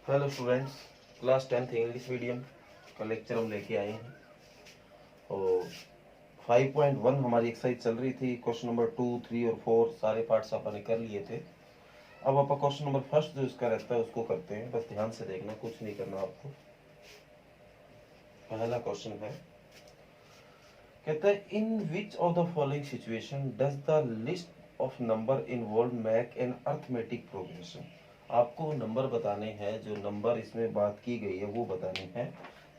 Hello students, class 10th English medium का lecture हम लेके आए हैं और 5.1 हमारी एक्सरसाइज चल रही थी। क्वेश्चन नंबर 2, 3 और 4 सारे पार्ट्स अपन कर लिए थे। अब आप क्वेश्चन नंबर फर्स्ट जो इसका रहता है उसको करते हैं। बस ध्यान से देखना, कुछ नहीं करना आपको। पहला क्वेश्चन है, कहता है in which of the following situation does the list of number involve make an arithmetic progression. आपको नंबर बताने हैं, जो नंबर इसमें बात की गई है वो बतानी है,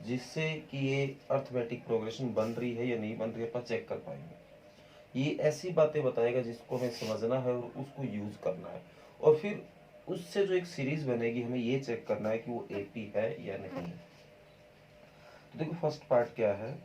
जिससे कि ये अर्थमेटिक प्रोग्रेशन बन रही है या नहीं बन रही है अपन चेक कर पाएंगे। ये ऐसी बातें बताएगा जिसको हमें समझना है और उसको यूज करना है, और फिर उससे जो एक सीरीज बनेगी हमें ये चेक करना है कि वो एपी है या नहीं है। तो देखो फर्स्ट पार्ट क्या है।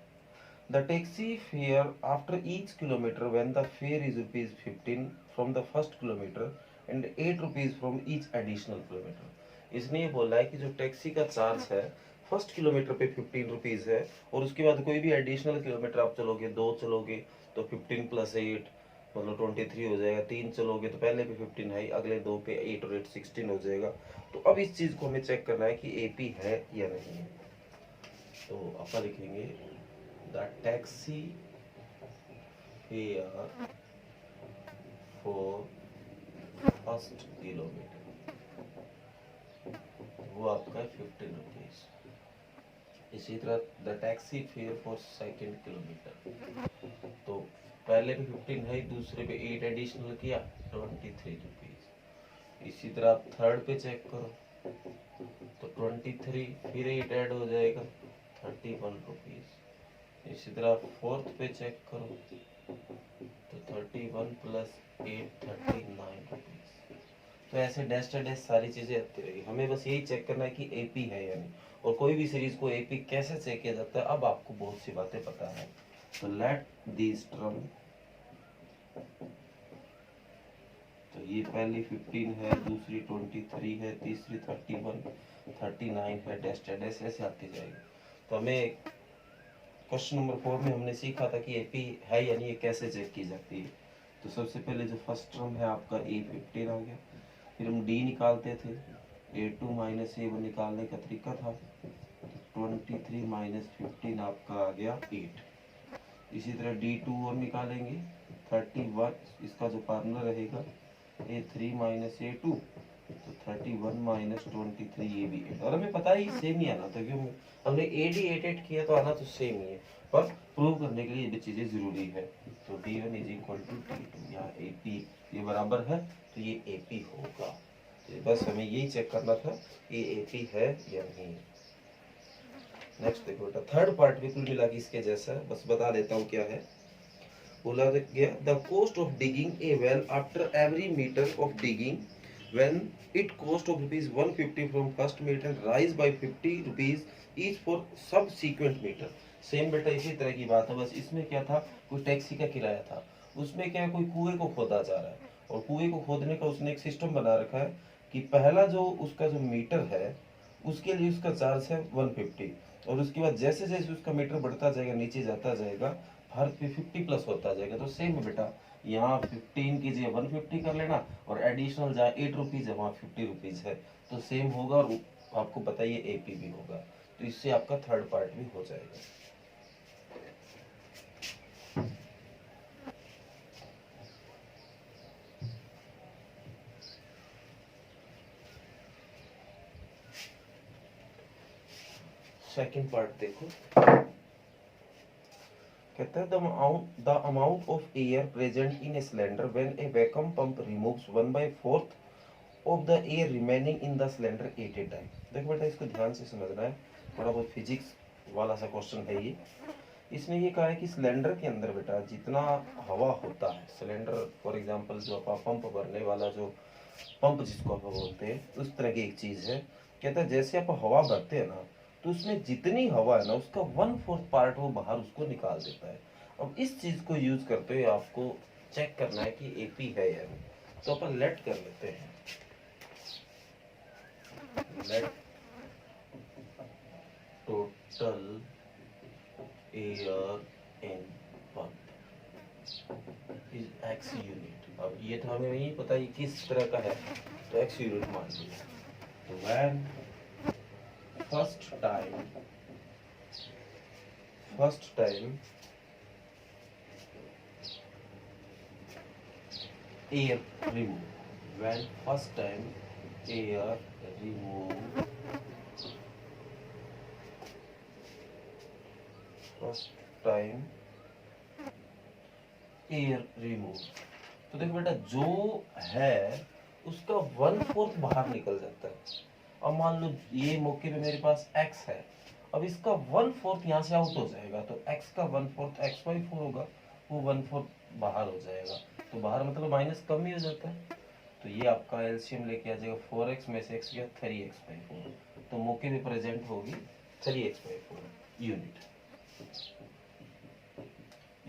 The taxi fare after each kilometer when the fare is rupees 15 from the first kilometer and 8 rupees from each additional kilometer। इसने ये बोला है कि जो टैक्सी का चार्ज है फर्स्ट किलोमीटर पे 15 रुपीज है, और उसके बाद कोई भी एडिशनल किलोमीटर आप चलोगे, 2 चलोगे तो 15 प्लस 8 मतलब 23 हो जाएगा। 3 चलोगे तो पहले पे 15 है, अगले 2 पे 8 और 8 16 हो जाएगा। तो अब इस चीज को हमें चेक करना है कि एपी है या नहीं है। तो अपन लिखेंगे the taxi fare for first kilometre, वो आपका है 15 रुपीज। इसी तरह the taxi fare for second kilometre, तो पहले पे 15 है, दूसरे पे 8 एडिशनल किया 23 रुपीज। इसी तरह आप थर्ड पे चेक करो तो 23 फिर 8 ऐड हो जाएगा 31 रुपीज। इसी तरह फोर्थ पे चेक करो तो 31 प्लस 8 39 रुपीज। तो ऐसे डैश डैश सारी चीजें आती रहेगी। हमें बस यही चेक करना है कि एपी है या नहीं, और कोई भी सीरीज को एपी कैसे चेक किया जाता है अब आपको बहुत सी बातें पता है। तो लेट दिस टर्म, तो ये पहली 15 है, दूसरी 23 है, तीसरी 31 39 है, डैश डैश ऐसे आती जाएगी। तो हमें क्वेश्चन नंबर 4 में हमने सीखा था कि एपी है या नहीं, ये कैसे चेक की जाती है। तो सबसे पहले जो फर्स्ट टर्म है आपका A15 आ गया, फिर हम डी निकालते थे, A2 माइनस A1 निकालने का तरीका था। 23 माइनस 15 आपका आ गया 8। इसी तरह D2 और निकालेंगे 31, इसका जो फार्मूला रहेगा A3 माइनस A2, तो 31 माइनस 23 ये भी 8। और हमें पता ही सेम ही आना था, क्यों हमने AD 8 किया तो आना तो सेम ही है, पर प्रूव करने के लिए ये भी चीजें जरूरी है। तो D1 is equal to D2, यहाँ AP ये बराबर है तो ये AP होगा। तो बस हमें यही चेक करना था ये AP है या नहीं। नेक्स्ट देखो बेटा, थर्ड पार्ट भी कुल मिला के इसके जैसा है, बस बता देता हूँ क्या है। बोला गया the cost of digging a well after every metre of digging when it cost of rupees 150 from first meter rise by 50 rupees each for subsequent meter। Same बेटा इसी तरह की बात है, बस इसमें क्या था, कोई टैक्सी का किराया था, उसमें क्या है कोई कुएं को खोदा जा रहा है, और कुएं को खोदने का उसने एक सिस्टम बना रखा है कि पहला जो उसका जो मीटर है उसके लिए उसका चार्ज है 150, और उसके बाद जैसे जैसे उसका मीटर बढ़ता जाएगा नीचे जाता जाएगा हर पे 50 प्लस होता जाएगा। तो सेम है बेटा, यहाँ 15 की जगह 150 कर लेना, और एडिशनल जहाँ 8 रुपीज है वहाँ 50 रुपीज है, तो सेम होगा, और आपको बताइए एपी भी होगा। तो इससे आपका थर्ड पार्ट भी हो जाएगा। सेकंड पार्ट देखो, कहता है the amount of air present in a cylinder when A vacuum pump removes 1/4 of the air remaining in the cylinder eight A time. देखो बेटा इसको ध्यान से समझना है, थोड़ा बहुत फिजिक्स वाला सा क्वेश्चन है ये। इसने ये कहा है कि सिलेंडर के अंदर बेटा जितना हवा होता है, सिलेंडर फॉर एग्जांपल जो आप पंप भरने वाला जो पंप जिसको आप बोलते हैं उस तरह की एक चीज है। कहता है जैसे आप हवा भरते हैं ना, तो उसमें जितनी हवा है ना उसका 1/4 पार्ट वो बाहर उसको निकाल देता है। अब इस चीज को यूज करते हुए आपको चेक करना है कि एपी है या नहीं। तो अपन लेट कर लेते हैं, let total air in pump is x unit. अब ये तो हमें नहीं पता ये किस तरह का है, तो एक्स यूनिट मान लिया। तो when first time air removed, when first time air removed, first time air removed, तो देखो बेटा जो है उसका 1/4 बाहर निकल जाता है। अब मान लो ये मौके पे मेरे पास x है, अब इसका 1/4 यहाँ से आउट हो जाएगा, तो x का 1/4 x/4 होगा, वो 1/4 बाहर हो जाएगा, तो बाहर मतलब माइनस कम ही हो जाता है। तो ये आपका एलसीएम लेके आ जाएगा 4x में से x गया 3x/4, तो मौके पे प्रेजेंट होगी 3x/4 यूनिट।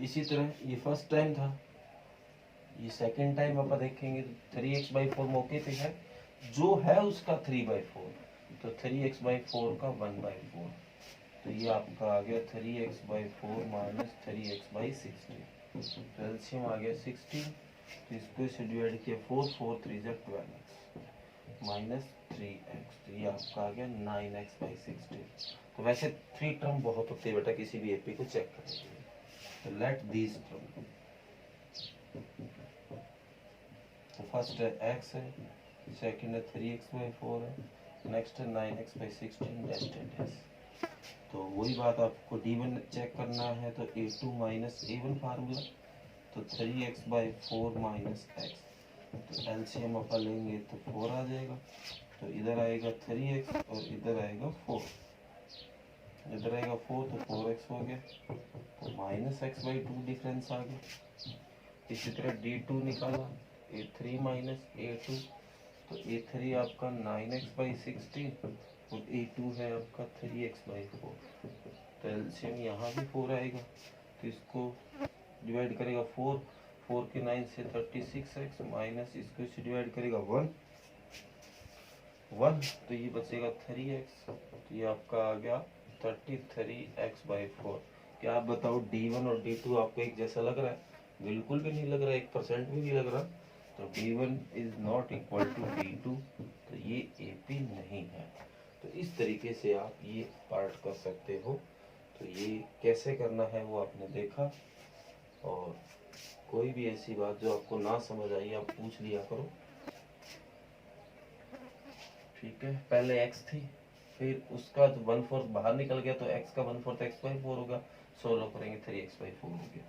इसी तरह ये फर्स्ट टाइम था, ये सेकेंड टाइम आप देखेंगे तो 3x/4 मौके पे है, जो है उसका 3/4, तो 3x/4 का 1/4, तो ये आपका आ गया 3x/4 माइनस 3x/16, तो एलसीएम आ गया 16, तो इसको इसे डिवाइड किया 4 4 3 12x माइनस 3x, तो ये आपका आ गया 9x/16। तो वैसे 3 टर्म बहुत होते हैं बेटा किसी भी एपी को चेक करने के लिए, तो लेट दीज टर्म, तो फर्स्ट है x है, सेकंड है 3x/4 है, नेक्स्ट है 9x/16 डेस्टेड। तो वही बात आपको d1 चेक करना है, तो a2 माइनस a1 फार्मूला, तो 3x/4 माइनस x, तो एलसीएम अपन लेंगे तो 4 आ जाएगा, तो इधर आएगा 3x और इधर आएगा 4, इधर आएगा 4 तो 4x हो गया, तो माइनस x/2 डिफरेंस आ गया। इसी तरह d2 निकाला, a3 माइनस a2, तो a3 आपका 9x/16 और a2 है आपका 3x/4, तो एलसीएम यहाँ भी 4 आएगा, तो इसको डिवाइड करेगा 4 4 के 9 से 36x माइनस इसको इसे डिवाइड करेगा 1 1, तो ये बचेगा 3x, तो ये आपका आ गया 33x/4। क्या आप बताओ d1 और d2 आपको एक जैसा लग रहा है? बिल्कुल भी नहीं लग रहा, 1% भी नहीं लग रहा, तो d1 is not equal to d2, तो ये AP नहीं है। तो इस तरीके से आप ये पार्ट कर सकते हो। तो ये कैसे करना है वो आपने देखा, और कोई भी ऐसी बात जो आपको ना समझ आई आप पूछ लिया करो, ठीक है। पहले x थी, फिर उसका जो 1/4 बाहर निकल गया, तो x का 1/4 x/4 होगा, सोल्व करेंगे 3x/4 हो गया,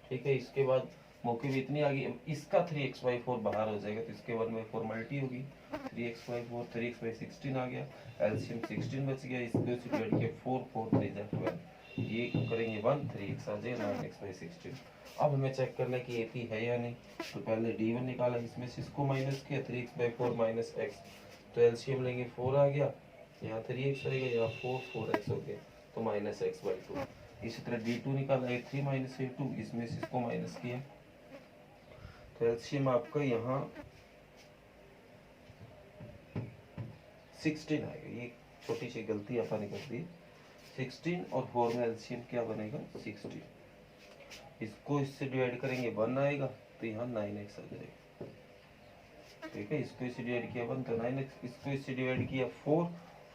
ठीक है। इसके बाद मौके भी इतनी आ गई, इसका 3x/4 बाहर हो जाएगा, तो इसके 1/4 मल्टी होगी, 3x/4 3x/16 आ गया, एलसीएम 16 बच गया, इसको डिवाइड किया 4 4 3 12, ये करेंगे 1 3x आ जाएगा 9x/16। अब हमें चेक करना है कि एपी है या नहीं, तो पहले d1 निकाला, इसमें से इसको माइनस किया 3x/4 माइनस x, तो एलसीएम लेंगे 4 आ गया, यहाँ 3x आएगा, यहाँ 4 4x हो गया, तो माइनस x/2। इसी तरह d2 निकाला, a3 माइनस a2, इसमें से इसको माइनस किया, तो एलसीएम आपका यहाँ 16 आएगा। ये छोटी सी गलती आपने कर दी, 16 और 4 में एलसीएम क्या बनेगा 16, इसको इससे डिवाइड करेंगे 1 आएगा, तो यहाँ 9x आ जाएगा, ठीक है। इसको इससे डिवाइड किया 1 तो 9x, इसको इससे डिवाइड किया 4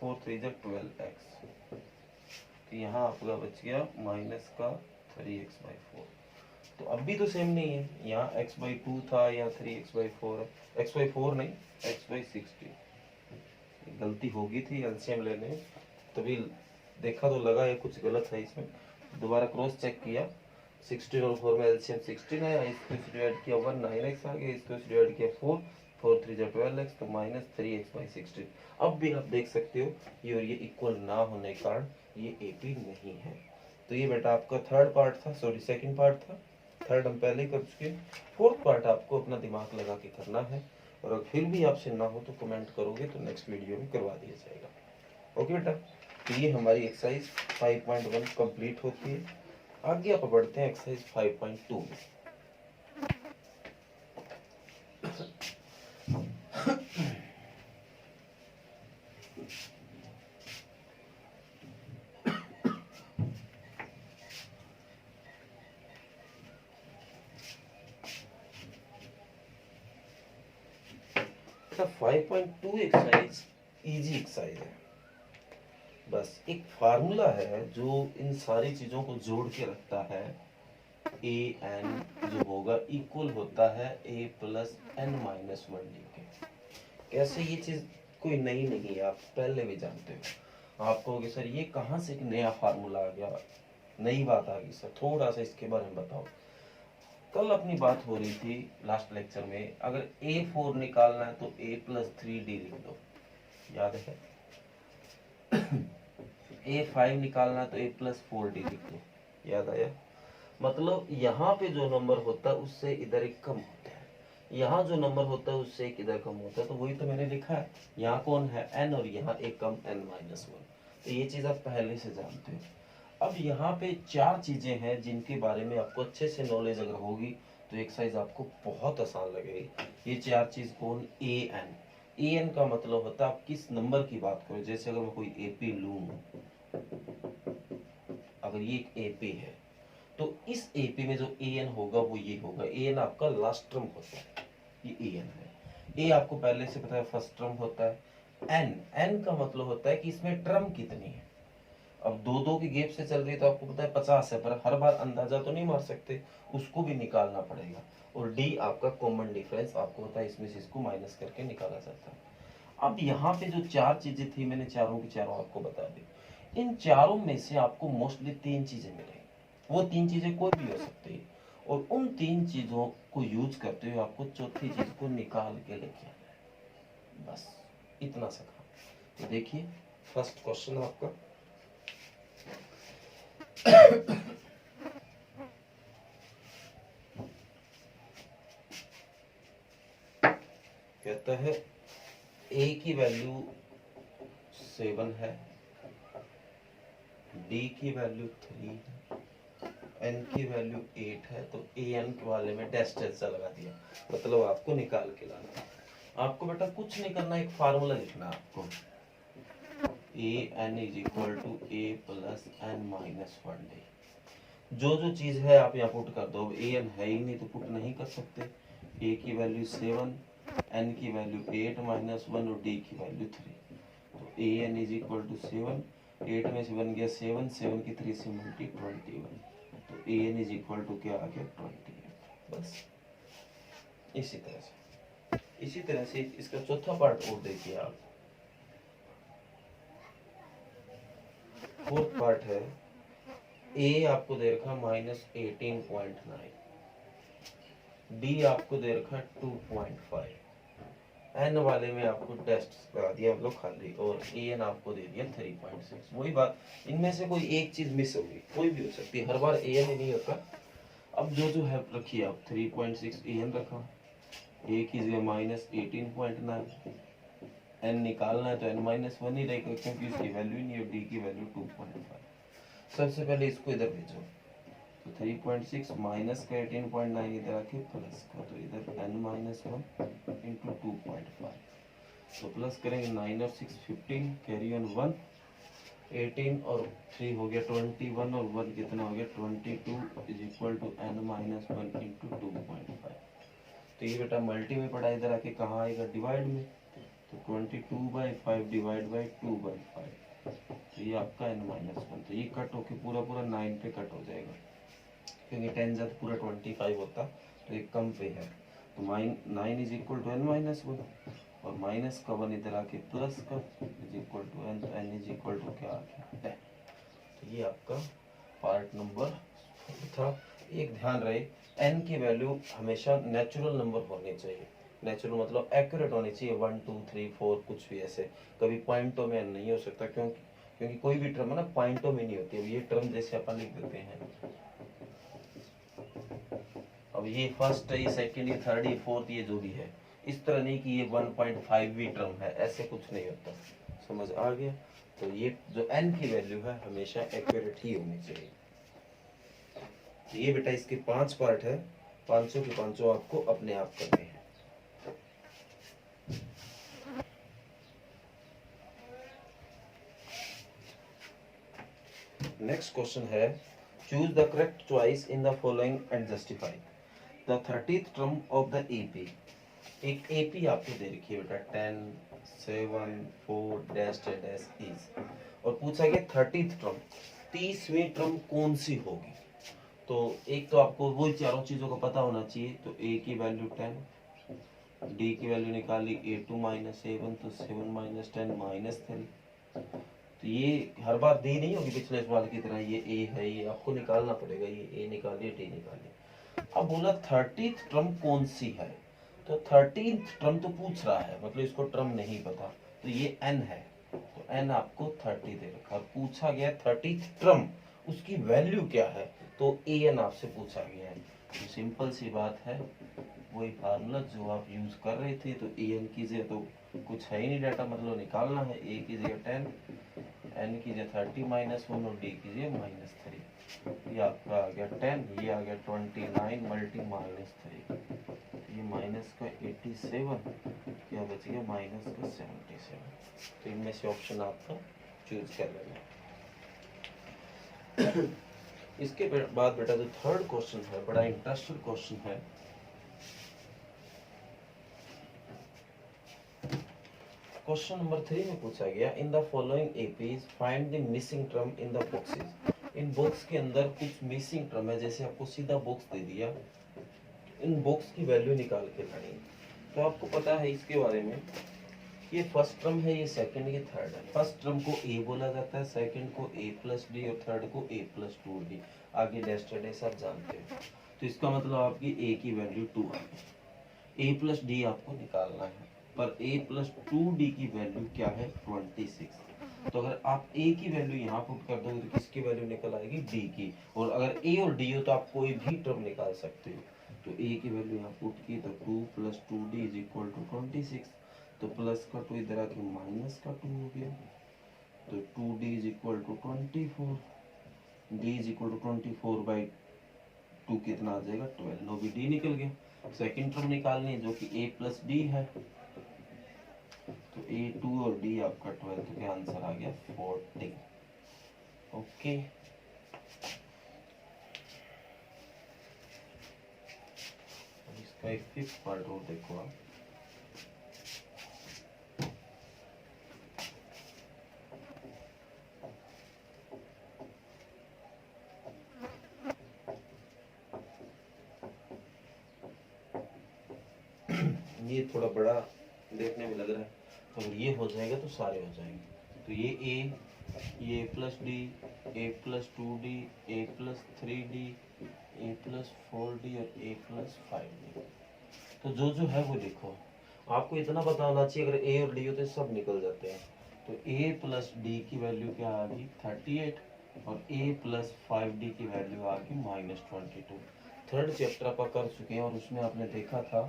4 3 12x, तो यहाँ आपका बच गया माइनस का 3x/4। तो अब भी तो सेम नहीं है, यहाँ x/2 था, यहाँ 3x/4 है, x/4 नहीं x/16, गलती होगी थी एलसीएम लेने में, तभी देखा तो लगा ये कुछ गलत है इसमें, दोबारा क्रॉस चेक किया, 16 और 4 में एलसीएम 16 आया, इसको डिवाइड किया 1 9x आ गया, इसको डिवाइड किया 4 4 3 12x, तो माइनस 3x/16। अब भी आप देख सकते हो ये और ये इक्वल ना होने के कारण ये एपी नहीं है। तो ये बेटा आपका थर्ड पार्ट था, सॉरी सेकंड पार्ट था, थर्ड हम पहले ही कर चुके। फोर्थ पार्ट आपको अपना दिमाग लगा के करना है, और अगर फिर भी आपसे ना हो तो कमेंट करोगे तो नेक्स्ट वीडियो में करवा दिया जाएगा। ओके बेटा, तो ये हमारी एक्सरसाइज 5.1 कंप्लीट होती है। आगे आप बढ़ते हैं एक्सरसाइज 5.2 में। तो 5.2 एक्सरसाइज इजी एक्सरसाइज है, बस एक फार्मूला है जो इन सारी चीजों को जोड़ के रखता है। ए एन जो होगा इक्वल होता है a plus n minus one d के। कैसे, ये चीज कोई नई नहीं है, आप पहले भी जानते हो। आप कहोगे सर ये कहाँ से एक नया फार्मूला आ गया, नई बात आ गई सर, थोड़ा सा इसके बारे में बताओ। कल अपनी बात हो रही थी लास्ट लेक्चर में, अगर A4 निकालना है तो A प्लस 3D लिख दो, याद है। A5 निकालना है तो A प्लस 4D लिख दो, याद आया। मतलब यहाँ पे जो नंबर होता है उससे इधर एक कम होता है, यहाँ जो नंबर होता है उससे एक इधर कम होता है, तो वही तो मैंने लिखा है। यहाँ कौन है n और यहाँ एक कम n माइनस वन, तो ये चीज आप पहले से जानते हो। अब यहाँ पे चार चीजें हैं जिनके बारे में आपको अच्छे से नॉलेज अगर होगी तो एक्सरसाइज आपको बहुत आसान लगेगी। ये चार चीज कौन, ए एन का मतलब होता है आप किस नंबर की बात करो। जैसे अगर मैं कोई एपी लूं, अगर ये एक एपी है तो इस एपी में जो ए एन होगा वो ये होगा। ए एन आपका लास्ट टर्म होता है, ये ए एन है। ए आपको पहले से पता है फर्स्ट टर्म होता है। एन का मतलब होता है कि इसमें टर्म कितनी है। अब दो दो की गैप से चल रही है तो आपको पता है 50 है, पर हर बार अंदाजा तो नहीं मार सकते, उसको भी निकालना पड़ेगा। और डी आपका कॉमन डिफरेंस, आपको पता है इसमें से इसको माइनस करके निकाला जाता है। अब यहाँ पे जो चार चीजें थी मैंने चारों की चारों आपको बता दी। इन चारों में से आपको मोस्टली तीन चीजें मिलेंगी, वो तीन चीजें कोई भी हो सकती है, और उन तीन चीजों को यूज करते हुए आपको चौथी चीज को निकाल के लेके आना है। बस इतना सा काम। तो देखिए फर्स्ट क्वेश्चन आपका कहता है a की वैल्यू 7 है, d की वैल्यू 3 है, n की वैल्यू 8 है, तो an के वाले में डैश डैश लगा दिया, मतलब आपको निकाल के लाना है। आपको बेटा कुछ नहीं करना, एक फार्मूला लिखना है आपको, a n is equal to a plus n minus one d. जो जो चीज है आप यहाँ पुट कर दो। ए एन है ही नहीं तो पुट नहीं कर सकते। ए की वैल्यू 7, एन की वैल्यू 8 माइनस वन और डी की वैल्यू 3। तो ए एन इज इक्वल टू 7, 8 में से बन गया 7, 7 की 3 से मल्टी 21, तो ए एन इज इक्वल टू क्या आ गया 28। बस इसी तरह से इसका चौथा पार्ट और देखिए आप। फोर्थ पार्ट है, ए आपको दे रखा -18.9, डी आपको दे रखा 2.5, एन वाले में आपको टेस्ट लगा दिया मतलब खाली, और ए एन आपको दे दिया 3.6। वही बात, इनमें से कोई एक चीज मिस होगी, कोई भी हो सकती है, हर बार ए एन ही नहीं होता। अब जो जो है रखिए आप, 3.6 ए एन रखा, ए की जगह -18.9, एन निकालना है तो एन माइनस वन ही रहेगा क्योंकि इसकी वैल्यू नहीं है, डी की वैल्यू 2.5। सबसे पहले इसको इधर भेजो, तो 3.6 माइनस का 18.9 इधर आके प्लस का, तो इधर n माइनस वन इंटू 2.5, तो प्लस करेंगे 9 और 6 15, कैरी ऑन 1, 18 और 3 हो गया 21, और 1 कितना हो गया 22 is equal to n minus one into 2.5। तो ये बेटा मल्टी में पड़ा, इधर आके कहाँ आएगा डिवाइड में, तो 22/5 डिवाइड बाई 2/5, तो ये आपका n माइनस वन। तो ये कट होके पूरा पूरा 9 पे कट हो जाएगा, क्योंकि 10 जब पूरा 25 होता तो एक कम पे है, तो 9 is equal to n minus one, और माइनस का 1 इधर आके प्लस का इज इक्वल टू n, तो n इज इक्वल टू क्या आ गया 10। तो ये आपका पार्ट नंबर था। एक ध्यान रहे, n की वैल्यू हमेशा नेचुरल नंबर होनी चाहिए। नेचुरल मतलब एक्यूरेट होनी चाहिए, 1 2 3 4 कुछ भी ऐसे, कभी पॉइंटों में n नहीं हो सकता, क्योंकि कोई भी टर्म है ना पॉइंटों में नहीं होती। अब ये टर्म जैसे अपन लिख देते हैं, अब ये फर्स्ट ये सेकंड ये थर्ड ये फोर्थ ये जो भी है, इस तरह नहीं कि ये 1.5 भी टर्म है, ऐसे कुछ नहीं होता। समझ आ गया। तो ये जो n की वैल्यू है हमेशा एक्यूरेट ही होनी चाहिए। ये बेटा इसके 5 पार्ट है, 500 के 500 आपको अपने आप करने हैं। नेक्स्ट क्वेश्चन है, choose the correct choice in the following and justify the 30th term of the AP. एक एपी आपको दे रखी है बेटा 10 7 4 डैश डैश इज, और पूछा गया 30th टर्म, 30वीं टर्म कौन सी होगी। तो एक तो आपको वही चारों चीजों का पता होना चाहिए। तो a की वैल्यू 10, d की वैल्यू निकाली a2 माइनस a1, तो 7 माइनस 10 माइनस 3। तो ये हर बार दी नहीं होगी पिछले सवाल की तरह, ये a है, ये आपको निकालना पड़ेगा, ये a निकालिए d निकालिए। अब बोला 30th टर्म कौन सी है, तो 13th टर्म तो पूछ रहा है, मतलब इसको टर्म नहीं पता, तो ये n है, तो n आपको 30 दे रखा। पूछा गया 30th टर्म उसकी वैल्यू क्या है, तो an आपसे पूछा गया है। तो सिंपल सी बात है, वही फार्मूला जो आप यूज कर रहे थे। तो an कीजिए, तो कुछ है ही नहीं डाटा, मतलब निकालना है। a कीजिए 10, n कीजिए 30 माइनस 1 और d कीजिए माइनस 3। ये आपका आ गया 10, ये आ गया 29 मल्टी माइनस 3, ये माइनस का 87, क्या बच गया माइनस का 77। तो इनमें से ऑप्शन आपका चूज कर लेना। इसके बाद बेटा जो थर्ड क्वेश्चन है, बड़ा इंटरेस्टिंग क्वेश्चन है। क्वेश्चन नंबर 3 में पूछा गया, in the following APs find the missing term in the boxes. In box के अंदर कुछ मिसिंग टर्म है, जैसे आपको सीधा बॉक्स दे दिया, इन बॉक्स की वैल्यू निकाल के लानी। तो आपको पता है इसके बारे में, ये फर्स्ट टर्म है, ये सेकंड, ये थर्ड है। फर्स्ट टर्म को a बोला जाता है, सेकंड को a प्लस डी और थर्ड को a प्लस 2d। आगे डेस्टेड है, सब जानते हो। तो इसका मतलब आपकी a की वैल्यू 2 आ गई। a प्लस डी आपको निकालना है, पर a प्लस 2d की वैल्यू क्या है 26। तो अगर आप a की वैल्यू यहाँ पुट कर दोगे तो किसकी वैल्यू निकल आएगी d की। और अगर a और d हो तो आप कोई भी टर्म निकाल सकते हो। तो a की वैल्यू यहाँ पुट की, तो 2 plus 2d is equal to 26। तो प्लस का 2 इधर आके माइनस का 2 हो गया। तो 2d is equal to 24, d is equal to 24 by 2 कितना आ जाएगा 12। नो भी d निकल गया। सेकंड टर्म निकालनी है जो कि a प्लस डी है, तो a 2 और d आपका 12, तो क्या आंसर आ गया 40। ओके, इसका एक फिफ्थ पार्ट और देखो आप। ये थोड़ा बड़ा देखने में लग रहा है, तो अगर ये हो जाएगा तो सारे हो जाएंगे। तो ये प्लस डी, ए प्लस 2d, ए प्लस 3d, ए प्लस 4d और ए प्लस 5d। तो जो जो है वो लिखो। आपको इतना पता होना चाहिए, अगर ए और डी हो तो सब निकल जाते हैं। तो ए प्लस डी की वैल्यू क्या आ गई 38, और ए प्लस 5d की वैल्यू आ गई -22। थर्ड चैप्टर आप कर चुके हैं, और उसमें आपने देखा था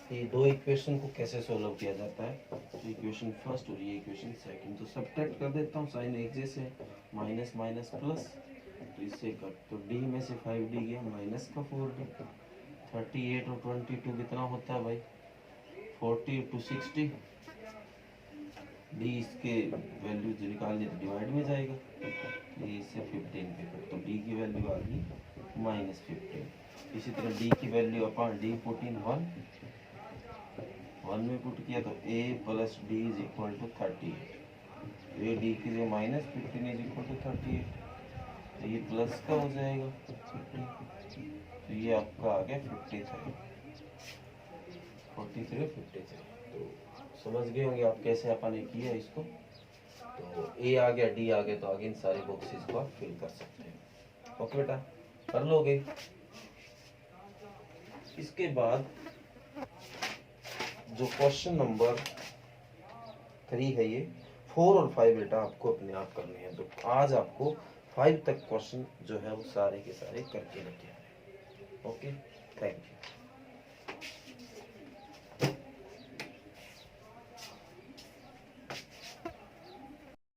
कि दो इक्वेशन को कैसे सोल्व किया जाता है। तो इक्वेशन फर्स्ट और ये इक्वेशन सेकंड। तो सब्ट्रैक्ट कर देता हूँ, साइन एक जैसे, माइनस माइनस प्लस, तो इससे कट, तो d में से 5d गया माइनस का 4d। 38 और 22 कितना होता है भाई 40 टू 60। d इसके वैल्यू जो निकालनी तो डिवाइड में जाएगा, तो इससे 15 पे कट, तो d की वैल्यू आ गई -15। इसी तरह d की वैल्यू अपन d 14 1 में पुट किया, तो a plus D is equal to 38। A D के लिए -15 इज इक्वल टू 38, तो ये प्लस का हो जाएगा 50। तो ये आपका आ गया 53, 43 53। तो समझ गए होंगे आप कैसे अपन ने किया इसको। तो ए आ गया, डी आ गया, तो आगे इन सारे बॉक्सेस को आप फिल कर सकते हैं। ओके बेटा, कर लोगे। इसके बाद जो क्वेश्चन नंबर 3 है, ये 4 और 5 बेटा आपको अपने आप करने हैं। तो आज आपको 5 तक क्वेश्चन जो है वो सारे के सारे करके रखे हैं। Okay, thank you.